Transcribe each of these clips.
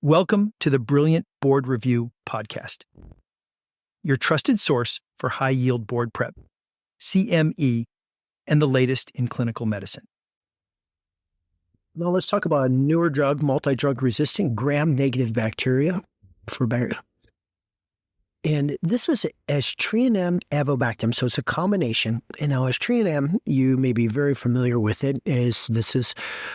Welcome to the Brilliant Board Review Podcast, your trusted source for high-yield board prep, CME, and the latest in clinical medicine. Now let's talk about a newer drug, multi-drug resistant gram-negative bacteria for bacteria. And this is Aztreonam Avibactam, so it's a combination. And now Aztreonam, you may be very familiar with it, this is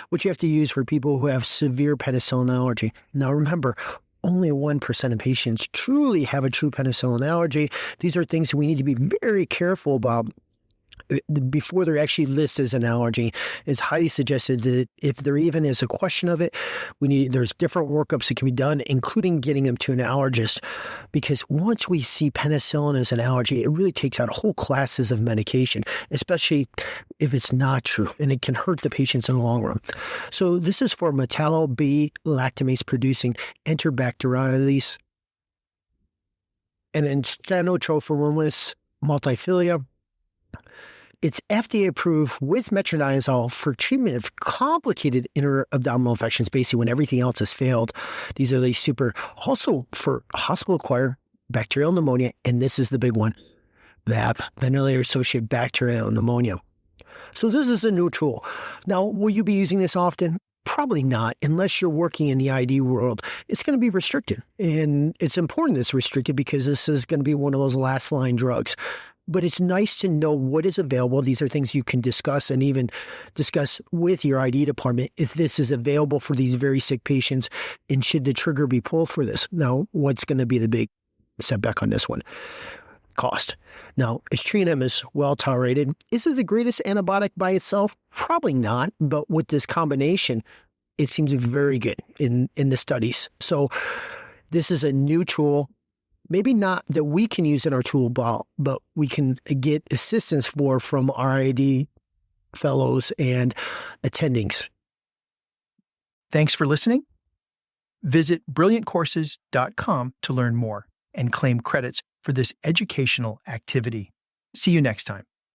what you have to use for people who have severe penicillin allergy. Now remember, only 1% of patients truly have a true penicillin allergy. These are things we need to be very careful about before they're actually listed as an allergy. It's highly suggested that if there even is a question of it, there's different workups that can be done, including getting them to an allergist. Because once we see penicillin as an allergy, it really takes out whole classes of medication, especially if it's not true, and it can hurt the patients in the long run. So this is for metallo-beta-lactamase producing Enterobacterales and then Stenotrophomonas multifilia. It's FDA-approved with metronidazole for treatment of complicated intra-abdominal infections, basically when everything else has failed. These are also for hospital-acquired bacterial pneumonia, and this is the big one, VAP, ventilator-associated bacterial pneumonia. So this is a new tool. Now, will you be using this often? Probably not, unless you're working in the ID world. It's going to be restricted, and it's important it's restricted because this is going to be one of those last-line drugs. But it's nice to know what is available. These are things you can discuss and even discuss with your ID department if this is available for these very sick patients and should the trigger be pulled for this. Now, what's going to be the big setback on this one? Cost. Now, Aztreonam is well tolerated. Is it the greatest antibiotic by itself? Probably not. But with this combination, it seems very good in the studies. So this is a new tool. Maybe not that we can use in our tool belt, but we can get assistance from RID fellows and attendings. Thanks for listening. Visit brilliantcourses.com to learn more and claim credits for this educational activity. See you next time.